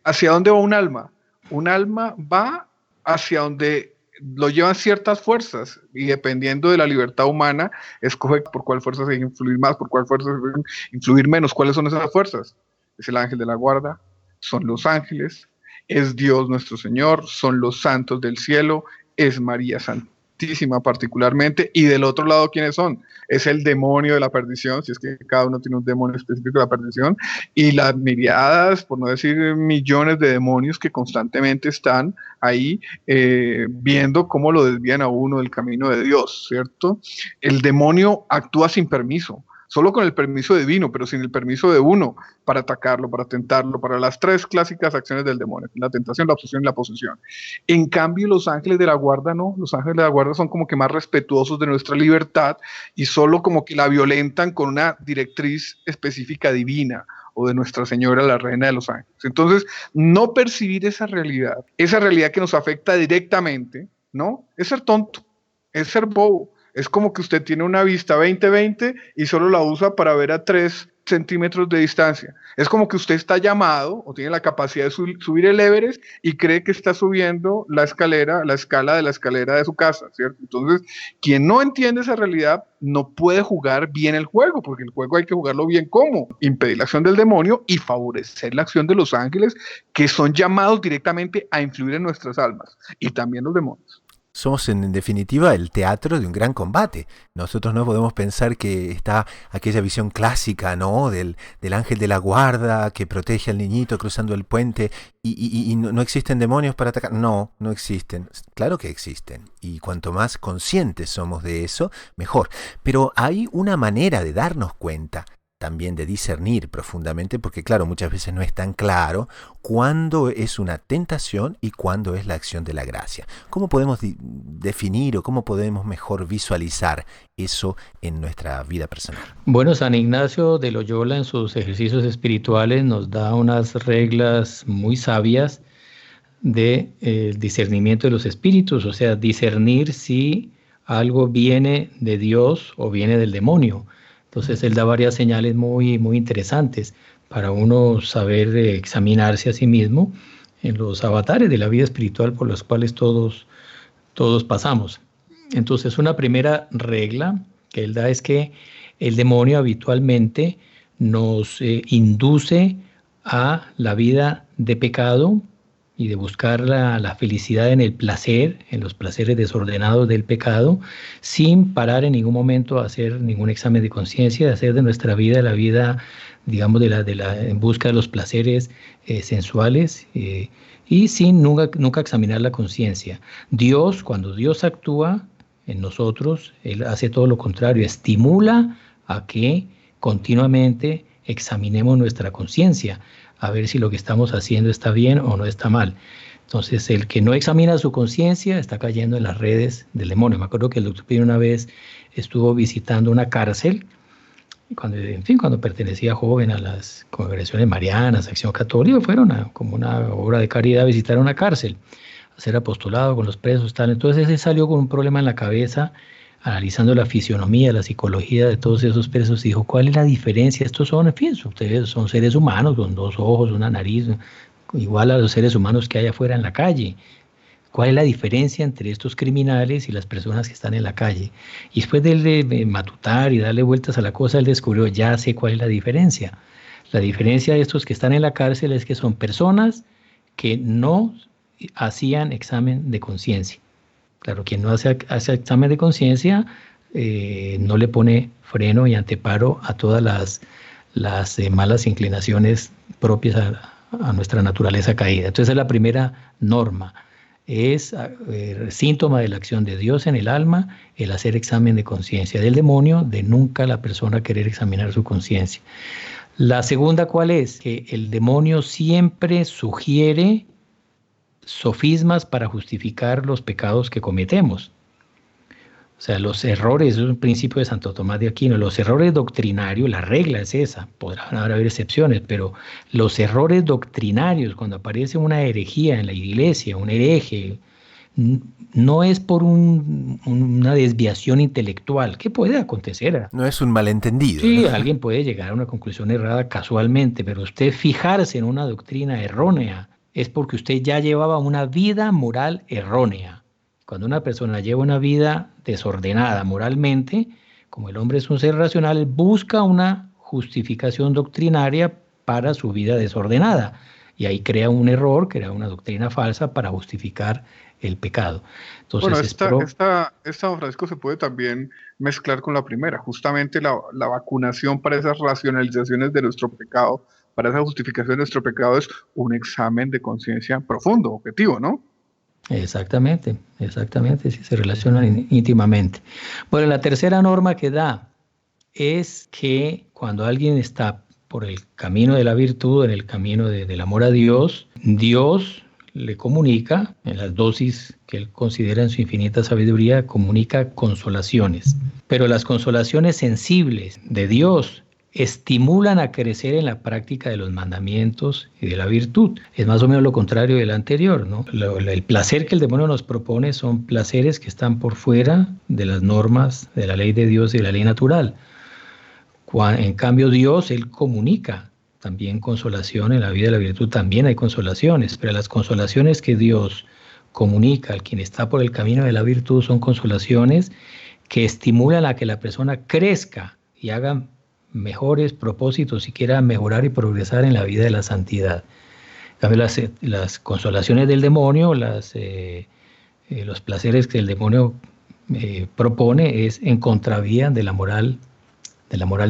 S3: ¿hacia dónde va un alma? Un alma va hacia donde lo llevan ciertas fuerzas, y dependiendo de la libertad humana, escoge por cuál fuerza se debe influir más, por cuál fuerza se debe influir menos. ¿Cuáles son esas fuerzas? Es el ángel de la guarda, son los ángeles, es Dios nuestro Señor, son los santos del cielo, es María Santísima particularmente, y del otro lado, ¿quiénes son? Es el demonio de la perdición, si es que cada uno tiene un demonio específico de la perdición, y las miriadas, por no decir millones de demonios que constantemente están ahí viendo cómo lo desvían a uno del camino de Dios, ¿cierto? El demonio actúa sin permiso, solo con el permiso divino, pero sin el permiso de uno para atacarlo, para tentarlo, para las tres clásicas acciones del demonio: la tentación, la obsesión y la posesión. En cambio, los ángeles de la guarda no, los ángeles de la guarda son como que más respetuosos de nuestra libertad, y solo como que la violentan con una directriz específica divina, o de Nuestra Señora, la Reina de los Ángeles. Entonces, no percibir esa realidad que nos afecta directamente, ¿no? Es ser tonto, es ser bobo. Es como que usted tiene una vista 20-20 y solo la usa para ver a 3 centímetros de distancia. Es como que usted está llamado o tiene la capacidad de subir el Everest y cree que está subiendo la escala de la escalera de su casa, ¿cierto? Entonces, quien no entiende esa realidad no puede jugar bien el juego, porque el juego hay que jugarlo bien. ¿Cómo? Impedir la acción del demonio y favorecer la acción de los ángeles, que son llamados directamente a influir en nuestras almas, y también los demonios.
S1: Somos en definitiva el teatro de un gran combate. Nosotros no podemos pensar que está aquella visión clásica, ¿no? Del ángel de la guarda que protege al niñito cruzando el puente y no existen demonios para atacar. No, no existen. Claro que existen. Y cuanto más conscientes somos de eso, mejor. Pero hay una manera de darnos cuenta, también de discernir profundamente, porque claro, muchas veces no es tan claro cuándo es una tentación y cuándo es la acción de la gracia. ¿Cómo podemos definir o cómo podemos mejor visualizar eso en nuestra vida personal?
S2: Bueno, San Ignacio de Loyola en sus ejercicios espirituales nos da unas reglas muy sabias de discernimiento de los espíritus, o sea, discernir si algo viene de Dios o viene del demonio. Entonces él da varias señales muy, muy interesantes para uno saber examinarse a sí mismo en los avatares de la vida espiritual por los cuales todos pasamos. Entonces una primera regla que él da es que el demonio habitualmente nos induce a la vida de pecado y de buscar la felicidad en el placer, en los placeres desordenados del pecado, sin parar en ningún momento a hacer ningún examen de conciencia, de hacer de nuestra vida la vida, digamos, en busca de los placeres sensuales y sin nunca examinar la conciencia. Dios, cuando Dios actúa en nosotros, Él hace todo lo contrario, estimula a que continuamente examinemos nuestra conciencia, a ver si lo que estamos haciendo está bien o no está mal. Entonces, el que no examina su conciencia está cayendo en las redes del demonio. Me acuerdo que el doctor Pino una vez estuvo visitando una cárcel, cuando pertenecía joven a las congregaciones marianas, Acción Católica, fueron como una obra de caridad a visitar una cárcel, a hacer apostolado con los presos, tal. Entonces, él salió con un problema en la cabeza, analizando la fisionomía, la psicología de todos esos presos, y dijo, ¿cuál es la diferencia? Estos son, en fin, ustedes son seres humanos con dos ojos, una nariz, igual a los seres humanos que hay afuera en la calle. ¿Cuál es la diferencia entre estos criminales y las personas que están en la calle? Y después de matutar y darle vueltas a la cosa, él descubrió, ya sé cuál es la diferencia. La diferencia de estos que están en la cárcel es que son personas que no hacían examen de conciencia. Claro, quien no hace examen de conciencia no le pone freno y anteparo a todas las malas inclinaciones propias a nuestra naturaleza caída. Entonces, es la primera norma. Es síntoma de la acción de Dios en el alma el hacer examen de conciencia. Del demonio, de nunca la persona querer examinar su conciencia. La segunda, ¿cuál es? Que el demonio siempre sugiere sofismas para justificar los pecados que cometemos. O sea, los errores, es un principio de Santo Tomás de Aquino, los errores doctrinarios, la regla es esa, podrán haber excepciones, pero los errores doctrinarios, cuando aparece una herejía en la iglesia, un hereje, no es por una desviación intelectual, que puede acontecer.
S1: No es un malentendido.
S2: Sí,
S1: ¿no?
S2: alguien puede llegar a una conclusión errada casualmente, pero usted fijarse en una doctrina errónea, es porque usted ya llevaba una vida moral errónea. Cuando una persona lleva una vida desordenada moralmente, como el hombre es un ser racional, busca una justificación doctrinaria para su vida desordenada. Y ahí crea un error, crea una doctrina falsa para justificar el pecado. Entonces,
S3: bueno, esta, don Francisco, se puede también mezclar con la primera, justamente la vacunación para esas racionalizaciones de nuestro pecado, para esa justificación de nuestro pecado es un examen de conciencia profundo, objetivo, ¿no?
S2: Exactamente, sí, se relacionan íntimamente. Bueno, la tercera norma que da es que cuando alguien está por el camino de la virtud, en el camino del amor a Dios, Dios le comunica, en las dosis que él considera en su infinita sabiduría, comunica consolaciones. Pero las consolaciones sensibles de Dios estimulan a crecer en la práctica de los mandamientos y de la virtud. Es más o menos lo contrario del anterior, ¿no? El placer que el demonio nos propone son placeres que están por fuera de las normas de la ley de Dios y de la ley natural. En cambio, Dios, Él comunica también consolación en la vida de la virtud, también hay consolaciones, pero las consolaciones que Dios comunica al quien está por el camino de la virtud son consolaciones que estimulan a que la persona crezca y haga mejores propósitos y quiera mejorar y progresar en la vida de la santidad. Las consolaciones del demonio, las los placeres que el demonio propone es en contravía de la moral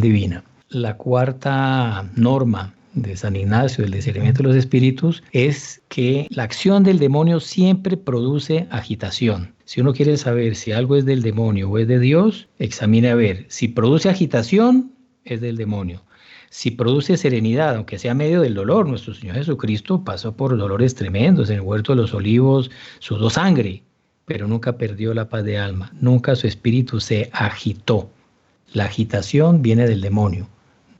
S2: divina. La cuarta norma de San Ignacio, del discernimiento de los espíritus, es que la acción del demonio siempre produce agitación. Si uno quiere saber si algo es del demonio o es de Dios, examine a ver. Si produce agitación, es del demonio. Si produce serenidad, aunque sea medio del dolor, nuestro Señor Jesucristo pasó por dolores tremendos en el huerto de los olivos, sudó sangre, pero nunca perdió la paz de alma, nunca su espíritu se agitó. La agitación viene del demonio.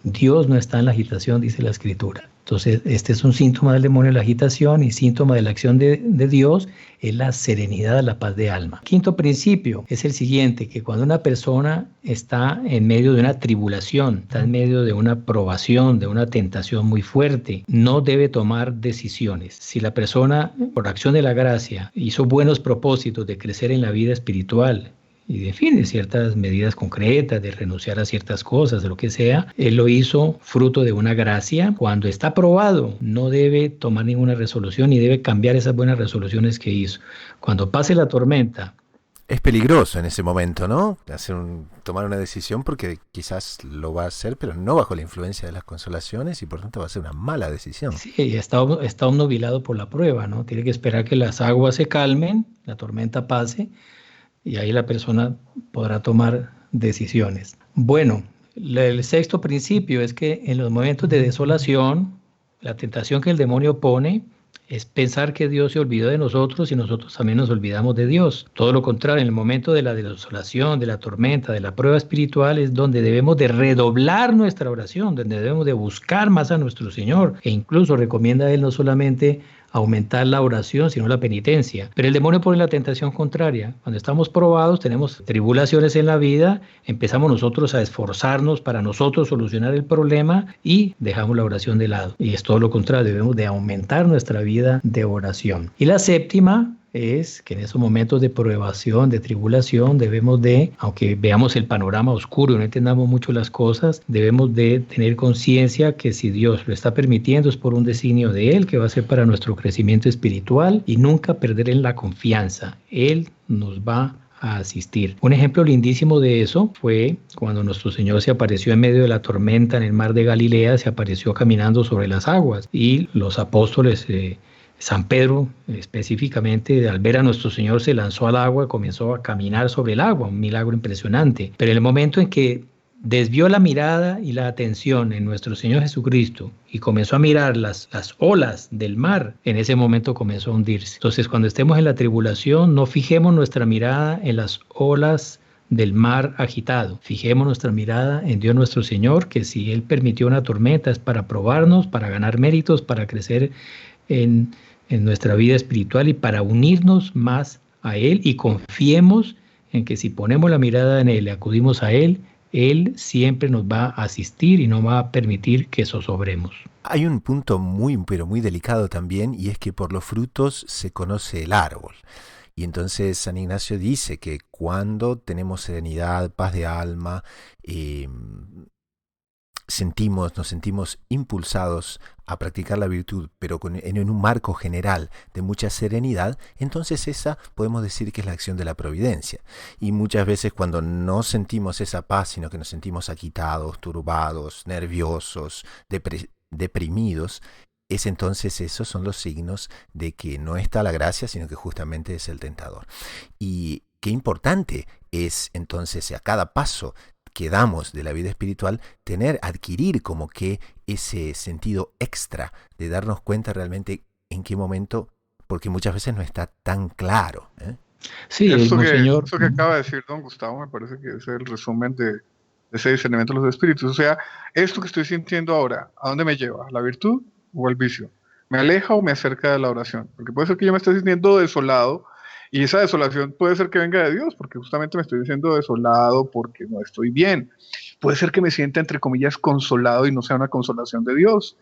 S2: Dios no está en la agitación, dice la Escritura. Entonces, este es un síntoma del demonio, la agitación, y síntoma de la acción de Dios es la serenidad, la paz de alma. Quinto principio es el siguiente, que cuando una persona está en medio de una tribulación, está en medio de una probación, de una tentación muy fuerte, no debe tomar decisiones. Si la persona, por acción de la gracia, hizo buenos propósitos de crecer en la vida espiritual, y define ciertas medidas concretas de renunciar a ciertas cosas, de lo que sea, él lo hizo fruto de una gracia. Cuando está probado, no debe tomar ninguna resolución ni debe cambiar esas buenas resoluciones que hizo. Cuando pase la tormenta,
S1: es peligroso en ese momento, ¿no? Tomar una decisión, porque quizás lo va a hacer, pero no bajo la influencia de las consolaciones, y por tanto va a ser una mala decisión.
S2: Sí, está obnubilado por la prueba, ¿no? Tiene que esperar que las aguas se calmen, la tormenta pase, y ahí la persona podrá tomar decisiones. Bueno, el sexto principio es que en los momentos de desolación, la tentación que el demonio pone es pensar que Dios se olvidó de nosotros y nosotros también nos olvidamos de Dios. Todo lo contrario, en el momento de la desolación, de la tormenta, de la prueba espiritual, es donde debemos de redoblar nuestra oración, donde debemos de buscar más a nuestro Señor, e incluso recomienda a Él no solamente aumentar la oración, sino la penitencia. Pero el demonio pone la tentación contraria. Cuando estamos probados, tenemos tribulaciones en la vida, empezamos nosotros a esforzarnos para nosotros solucionar el problema y dejamos la oración de lado. Y es todo lo contrario, debemos de aumentar nuestra vida de oración. Y la séptima es que en esos momentos de probación, de tribulación, debemos de, aunque veamos el panorama oscuro y no entendamos mucho las cosas, debemos de tener conciencia que si Dios lo está permitiendo es por un designio de Él, que va a ser para nuestro crecimiento espiritual, y nunca perder en la confianza. Él nos va a asistir. Un ejemplo lindísimo de eso fue cuando nuestro Señor se apareció en medio de la tormenta en el mar de Galilea, se apareció caminando sobre las aguas, y los apóstoles, San Pedro específicamente, al ver a nuestro Señor, se lanzó al agua y comenzó a caminar sobre el agua, un milagro impresionante. Pero en el momento en que desvió la mirada y la atención en nuestro Señor Jesucristo y comenzó a mirar las olas del mar, en ese momento comenzó a hundirse. Entonces, cuando estemos en la tribulación, no fijemos nuestra mirada en las olas del mar agitado. Fijemos nuestra mirada en Dios nuestro Señor, que si Él permitió una tormenta es para probarnos, para ganar méritos, para crecer en nuestra vida espiritual y para unirnos más a Él, y confiemos en que si ponemos la mirada en Él y acudimos a Él, Él siempre nos va a asistir y no va a permitir que zozobremos.
S1: Hay un punto pero muy delicado también, y es que por los frutos se conoce el árbol. Y entonces San Ignacio dice que cuando tenemos serenidad, paz de alma, nos sentimos impulsados a practicar la virtud, pero en un marco general de mucha serenidad, entonces esa podemos decir que es la acción de la providencia. Y muchas veces cuando no sentimos esa paz, sino que nos sentimos agitados, turbados, nerviosos, deprimidos, esos son los signos de que no está la gracia, sino que justamente es el tentador. Y qué importante es entonces a cada paso que damos de la vida espiritual, adquirir como que ese sentido extra de darnos cuenta realmente en qué momento, porque muchas veces no está tan claro.
S2: Sí,
S3: eso
S2: Monseñor.
S3: Que acaba de decir don Gustavo me parece que es el resumen de ese discernimiento de los espíritus. O sea, esto que estoy sintiendo ahora, ¿a dónde me lleva? ¿A la virtud o al vicio? ¿Me aleja o me acerca de la oración? Porque puede ser que yo me esté sintiendo desolado, y esa desolación puede ser que venga de Dios, porque justamente me estoy diciendo desolado porque no estoy bien. Puede ser que me sienta, entre comillas, consolado y no sea una consolación de Dios,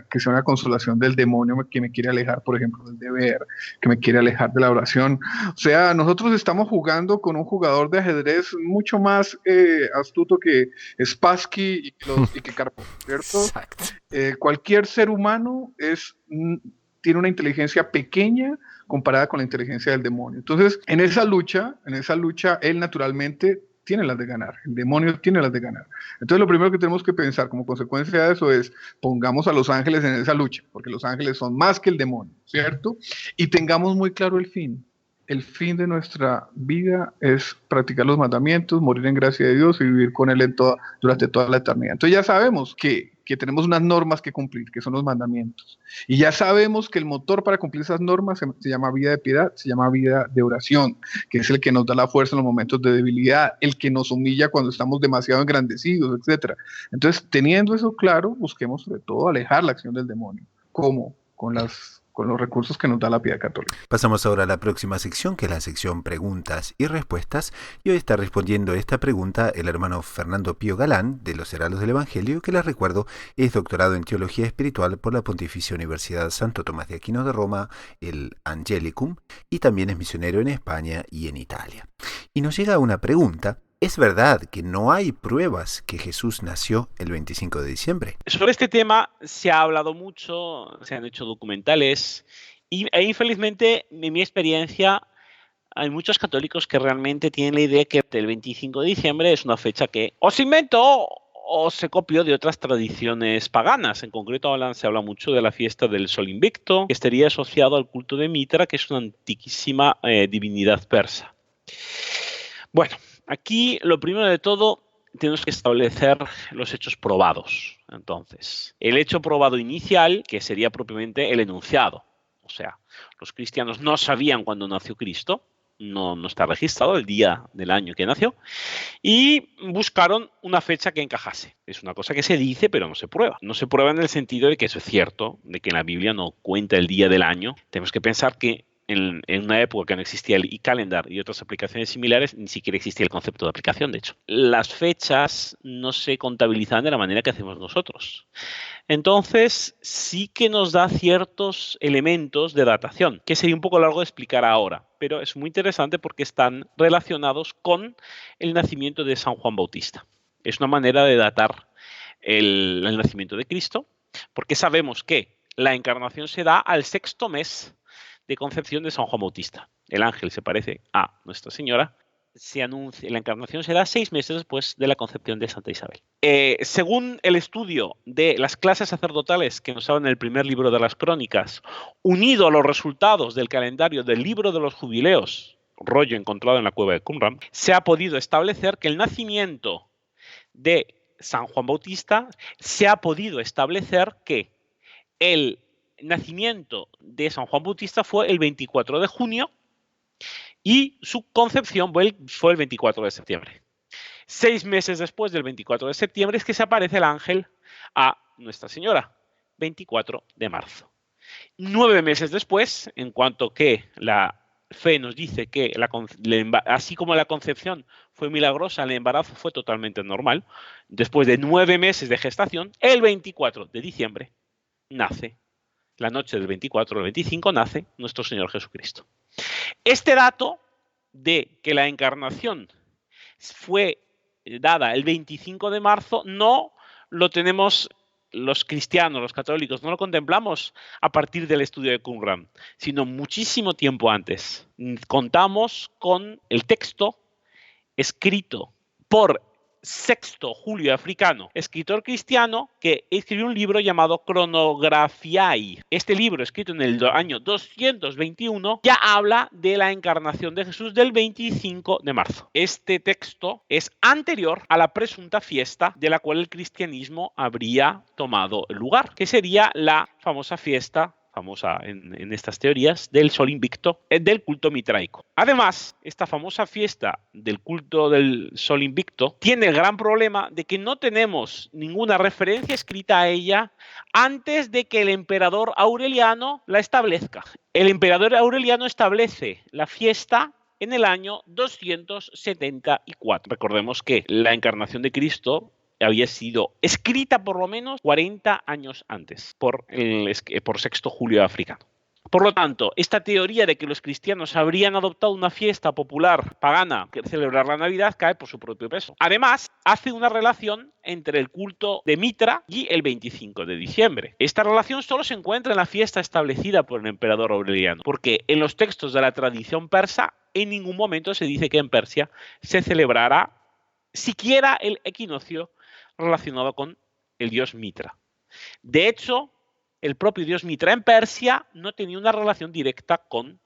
S3: que sea una consolación del demonio que me quiere alejar, por ejemplo, del deber, que me quiere alejar de la oración. O sea, nosotros estamos jugando con un jugador de ajedrez mucho más astuto que Spassky y que Karpov, ¿cierto?
S1: Exacto.
S3: Cualquier ser humano tiene una inteligencia pequeña comparada con la inteligencia del demonio. Entonces, en esa lucha, él naturalmente tiene las de ganar, el demonio tiene las de ganar. Entonces lo primero que tenemos que pensar como consecuencia de eso es, pongamos a los ángeles en esa lucha, porque los ángeles son más que el demonio, ¿cierto? Y tengamos muy claro el fin. El fin de nuestra vida es practicar los mandamientos, morir en gracia de Dios y vivir con Él durante toda la eternidad. Entonces ya sabemos que tenemos unas normas que cumplir, que son los mandamientos. Y ya sabemos que el motor para cumplir esas normas se llama vida de piedad, se llama vida de oración, que es el que nos da la fuerza en los momentos de debilidad, el que nos humilla cuando estamos demasiado engrandecidos, etc. Entonces, teniendo eso claro, busquemos sobre todo alejar la acción del demonio. ¿Cómo? Con los recursos que nos da la piedad católica.
S1: Pasamos ahora a la próxima sección, que es la sección preguntas y respuestas, y hoy está respondiendo esta pregunta el hermano Fernando Pío Galán, de los Heraldos del Evangelio, que les recuerdo es doctorado en Teología Espiritual por la Pontificia Universidad Santo Tomás de Aquino de Roma, el Angelicum, y también es misionero en España y en Italia. Y nos llega una pregunta: ¿es verdad que no hay pruebas que Jesús nació el 25 de diciembre?
S4: Sobre este tema se ha hablado mucho, se han hecho documentales e infelizmente, en mi experiencia, hay muchos católicos que realmente tienen la idea que el 25 de diciembre es una fecha que o se inventó o se copió de otras tradiciones paganas. En concreto, se habla mucho de la fiesta del Sol Invicto, que estaría asociado al culto de Mitra, que es una antiquísima divinidad persa. Bueno, aquí lo primero de todo tenemos que establecer los hechos probados. Entonces, el hecho probado inicial, que sería propiamente el enunciado. O sea, los cristianos no sabían cuándo nació Cristo, no está registrado el día del año que nació, y buscaron una fecha que encajase. Es una cosa que se dice, pero no se prueba. No se prueba en el sentido de que eso es cierto, de que en la Biblia no cuenta el día del año. Tenemos que pensar que en una época que no existía el e-calendar y otras aplicaciones similares, ni siquiera existía el concepto de aplicación, de hecho. Las fechas no se contabilizan de la manera que hacemos nosotros. Entonces, sí que nos da ciertos elementos de datación, que sería un poco largo de explicar ahora, pero es muy interesante porque están relacionados con el nacimiento de San Juan Bautista. Es una manera de datar el nacimiento de Cristo, porque sabemos que la encarnación se da al 6º mes de concepción de San Juan Bautista. El ángel se parece a Nuestra Señora. Se anuncia, la encarnación se da 6 meses después de la concepción de Santa Isabel. Según el estudio de las clases sacerdotales que nos hablan en el primer libro de las Crónicas, unido a los resultados del calendario del libro de los jubileos, rollo encontrado en la cueva de Qumran, se ha podido establecer que el nacimiento de San Juan Bautista, se ha podido establecer que el nacimiento de San Juan Bautista fue el 24 de junio y su concepción fue el 24 de septiembre. 6 meses después del 24 de septiembre es que se aparece el ángel a Nuestra Señora, 24 de marzo. 9 meses después, en cuanto que la fe nos dice que así como la concepción fue milagrosa, el embarazo fue totalmente normal, después de 9 meses de gestación, el 24 de diciembre nace. La noche del 24 al 25 nace nuestro Señor Jesucristo. Este dato de que la encarnación fue dada el 25 de marzo no lo tenemos los cristianos, los católicos, no lo contemplamos a partir del estudio de Qumran, sino muchísimo tiempo antes. Contamos con el texto escrito por Sexto Julio Africano, escritor cristiano que escribió un libro llamado Chronographiae. Este libro, escrito en el año 221, ya habla de la encarnación de Jesús del 25 de marzo. Este texto es anterior a la presunta fiesta de la cual el cristianismo habría tomado lugar, que sería la famosa fiesta famosa en estas teorías, del Sol Invicto, del culto mitraico. Además, esta famosa fiesta del culto del Sol Invicto tiene el gran problema de que no tenemos ninguna referencia escrita a ella antes de que el emperador Aureliano la establezca. El emperador Aureliano establece la fiesta en el año 274. Recordemos que la encarnación de Cristo había sido escrita por lo menos 40 años antes por Sexto Julio Africano. Por lo tanto, esta teoría de que los cristianos habrían adoptado una fiesta popular pagana que celebrar la Navidad cae por su propio peso. Además, hace una relación entre el culto de Mitra y el 25 de diciembre. Esta relación solo se encuentra en la fiesta establecida por el emperador Aureliano, porque en los textos de la tradición persa en ningún momento se dice que en Persia se celebrará siquiera el equinoccio relacionado con el dios Mitra. De hecho, el propio dios Mitra en Persia no tenía una relación directa con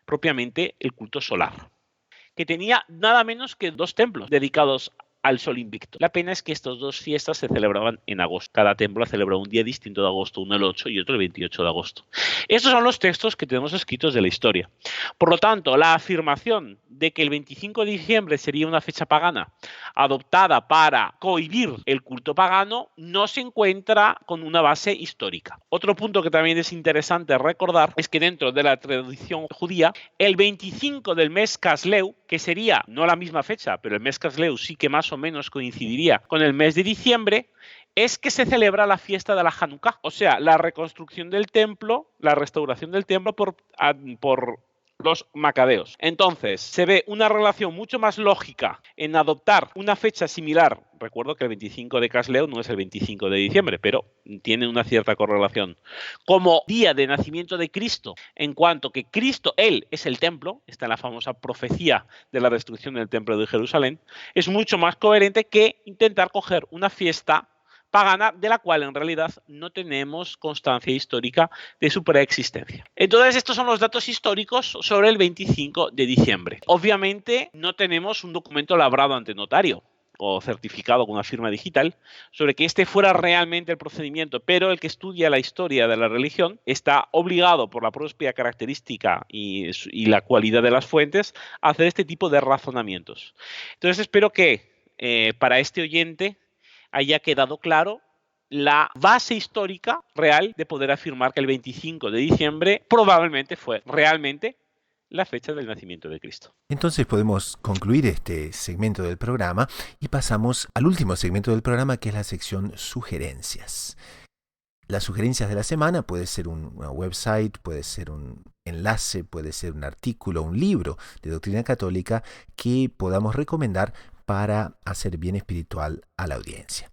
S4: propiamente el culto solar, que tenía nada menos que 2 templos dedicados al sol invicto. La pena es que estas 2 fiestas se celebraban en agosto. Cada templo celebraba un día distinto de agosto, uno el 8 y otro el 28 de agosto. Estos son los textos que tenemos escritos de la historia. Por lo tanto, la afirmación de que el 25 de diciembre sería una fecha pagana adoptada para cohibir el culto pagano no se encuentra con una base histórica. Otro punto que también es interesante recordar es que dentro de la tradición judía, el 25 del mes Casleu, que sería no la misma fecha, pero el mes Casleu sí que más o menos coincidiría con el mes de diciembre, es que se celebra la fiesta de la Hanukkah, o sea, la reconstrucción del templo, la restauración del templo por los macabeos. Entonces, se ve una relación mucho más lógica en adoptar una fecha similar. Recuerdo que el 25 de Casleu no es el 25 de diciembre, pero tiene una cierta correlación. Como día de nacimiento de Cristo, en cuanto que Cristo, Él, es el templo, está en la famosa profecía de la destrucción del templo de Jerusalén, es mucho más coherente que intentar coger una fiesta pagana de la cual en realidad no tenemos constancia histórica de su preexistencia. Entonces, estos son los datos históricos sobre el 25 de diciembre. Obviamente, no tenemos un documento labrado ante notario o certificado con una firma digital sobre que este fuera realmente el procedimiento, pero el que estudia la historia de la religión está obligado por la propia característica y la cualidad de las fuentes a hacer este tipo de razonamientos. Entonces, espero que para este oyente haya quedado claro la base histórica real de poder afirmar que el 25 de diciembre probablemente fue realmente la fecha del nacimiento de Cristo.
S1: Entonces podemos concluir este segmento del programa y pasamos al último segmento del programa, que es la sección sugerencias. Las sugerencias de la semana puede ser una website, puede ser un enlace, puede ser un artículo, un libro de doctrina católica que podamos recomendar para hacer bien espiritual a la audiencia.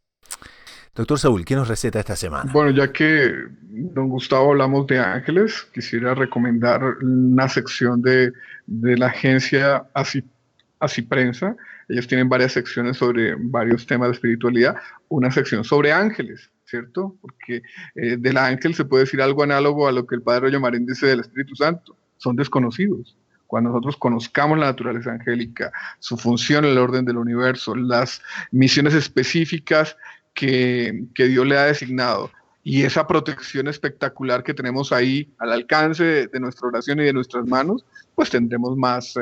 S1: Doctor Saúl, ¿qué nos receta esta semana?
S3: Bueno, ya que, don Gustavo, hablamos de ángeles, quisiera recomendar una sección de la agencia Así Prensa. Ellos tienen varias secciones sobre varios temas de espiritualidad. Una sección sobre ángeles, ¿cierto? Porque del ángel se puede decir algo análogo a lo que el Padre Ollamarín dice del Espíritu Santo. Son desconocidos. Cuando nosotros conozcamos la naturaleza angélica, su función en el orden del universo, las misiones específicas que Dios le ha designado y esa protección espectacular que tenemos ahí al alcance de nuestra oración y de nuestras manos, pues tendremos más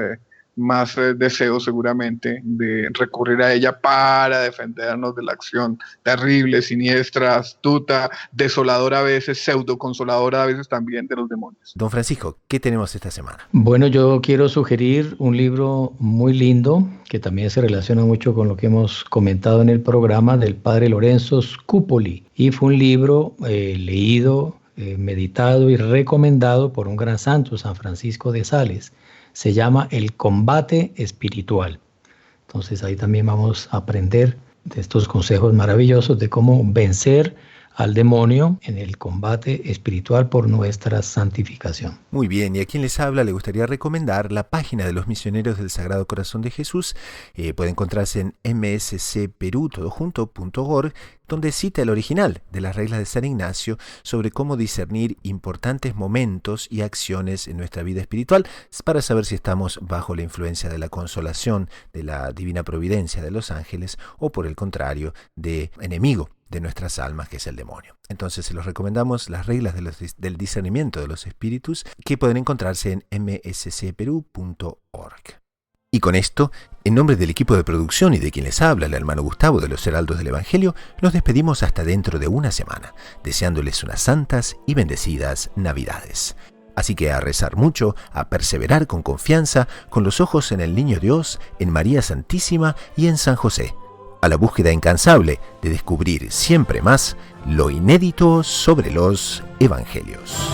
S3: deseo seguramente de recurrir a ella para defendernos de la acción terrible, siniestra, astuta, desoladora a veces, pseudo consoladora a veces también de los demonios.
S1: Don Francisco, ¿qué tenemos esta semana?
S2: Bueno, yo quiero sugerir un libro muy lindo que también se relaciona mucho con lo que hemos comentado en el programa del padre Lorenzo Scupoli, y fue un libro leído, meditado y recomendado por un gran santo, San Francisco de Sales. Se llama El Combate Espiritual. Entonces ahí también vamos a aprender de estos consejos maravillosos de cómo vencer al demonio en el combate espiritual por nuestra santificación.
S1: Muy bien, y a quien les habla le gustaría recomendar la página de los misioneros del Sagrado Corazón de Jesús. Puede encontrarse en mscperú.org, donde cita el original de las reglas de San Ignacio sobre cómo discernir importantes momentos y acciones en nuestra vida espiritual para saber si estamos bajo la influencia de la consolación, de la divina providencia de los ángeles, o por el contrario, de enemigo de nuestras almas, que es el demonio. Entonces se los recomendamos las reglas del discernimiento de los espíritus, que pueden encontrarse en mscperú.org. Y con esto, en nombre del equipo de producción y de quien les habla, el hermano Gustavo de los Heraldos del Evangelio, nos despedimos hasta dentro de una semana, deseándoles unas santas y bendecidas Navidades. Así que a rezar mucho, a perseverar con confianza, con los ojos en el Niño Dios, en María Santísima y en San José, a la búsqueda incansable de descubrir siempre más lo inédito sobre los Evangelios.